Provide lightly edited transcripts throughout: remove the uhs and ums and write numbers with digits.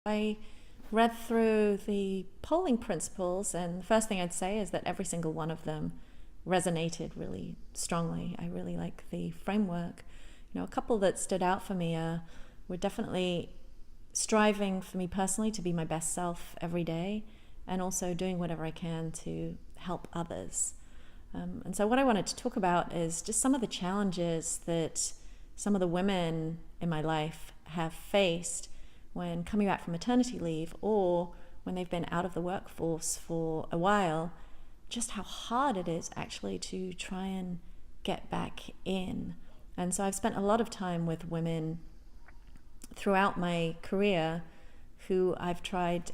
I read through the polling principles, and the first thing I'd say is that every single one of them resonated really strongly. I really like the framework. A couple that stood out for me were definitely striving for me personally to be my best self every day, and also doing whatever I can to help others. And so what I wanted to talk about is just some of the challenges that some of the women in my life have faced when coming back from maternity leave, or when they've been out of the workforce for a while, just how hard it is actually to try and get back in. And so I've spent a lot of time with women throughout my career who I've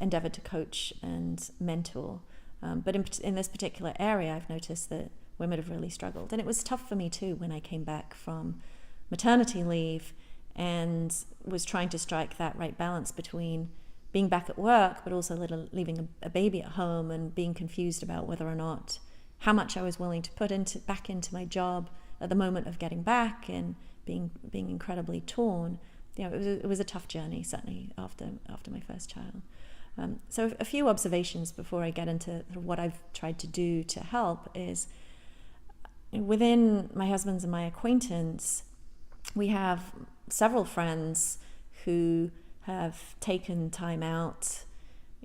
endeavored to coach and mentor. But in this particular area, I've noticed that women have really struggled. And it was tough for me too when I came back from maternity leave and was trying to strike that right balance between being back at work, but also leaving a baby at home, and being confused about whether or not how much I was willing to put back into my job at the moment of getting back, and being incredibly torn. It was a tough journey, certainly after my first child. So a few observations before I get into what I've tried to do to help is, within my husband's and my acquaintance, we have several friends who have taken time out,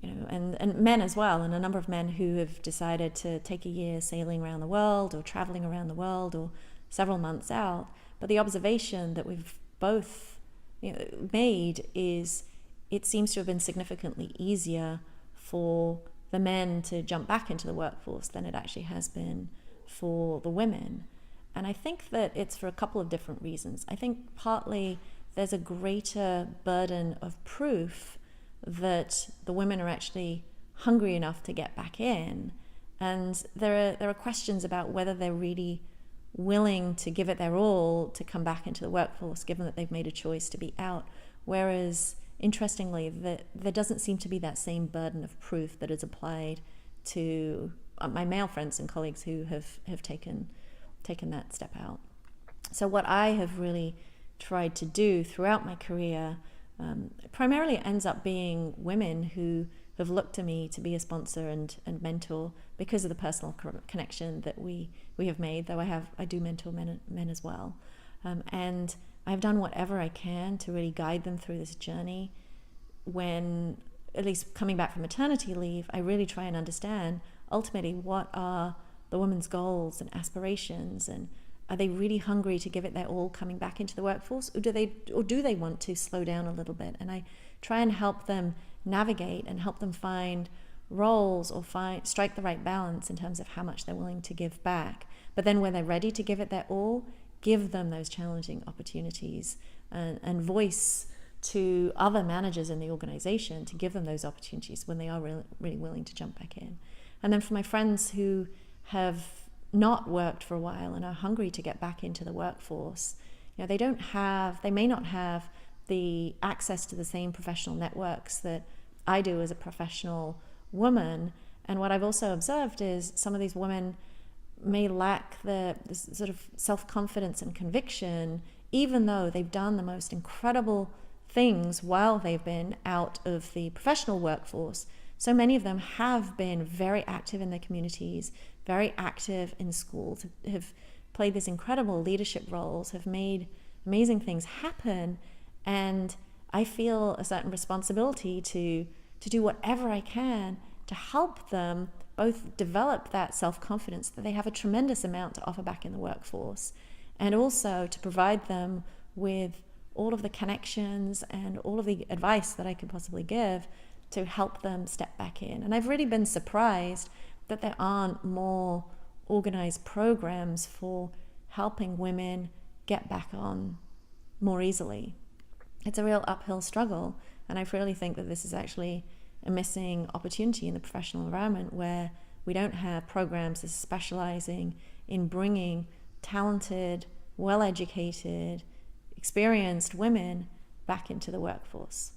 and men as well, and a number of men who have decided to take a year sailing around the world, or traveling around the world, or several months out. But the observation that we've both made is, it seems to have been significantly easier for the men to jump back into the workforce than it actually has been for the women. And I think that it's for a couple of different reasons. I think partly there's a greater burden of proof that the women are actually hungry enough to get back in. And there are questions about whether they're really willing to give it their all to come back into the workforce, given that they've made a choice to be out. Whereas, interestingly, there doesn't seem to be that same burden of proof that is applied to my male friends and colleagues who have taken that step out. So what I have really tried to do throughout my career primarily ends up being women who have looked to me to be a sponsor and mentor, because of the personal connection that we have made, though I do mentor men as well. And I've done whatever I can to really guide them through this journey. When, at least coming back from maternity leave, I really try and understand ultimately what are the women's goals and aspirations, and are they really hungry to give it their all coming back into the workforce, or do they want to slow down a little bit? And I try and help them navigate and help them find roles, or strike the right balance in terms of how much they're willing to give back. But then when they're ready to give it their all, give them those challenging opportunities, and voice to other managers in the organization to give them those opportunities when they are really willing to jump back in. And then for my friends who have not worked for a while and are hungry to get back into the workforce, they may not have the access to the same professional networks that I do as a professional woman. And what I've also observed is some of these women may lack the sort of self-confidence and conviction, even though they've done the most incredible things while they've been out of the professional workforce. So many of them have been very active in their communities, very active in schools, have played these incredible leadership roles, have made amazing things happen. And I feel a certain responsibility to do whatever I can to help them both develop that self-confidence that they have a tremendous amount to offer back in the workforce, and also to provide them with all of the connections and all of the advice that I could possibly give to help them step back in. And I've really been surprised that there aren't more organized programs for helping women get back on more easily. It's a real uphill struggle, and I really think that this is actually a missing opportunity in the professional environment, where we don't have programs that are specializing in bringing talented, well-educated, experienced women back into the workforce.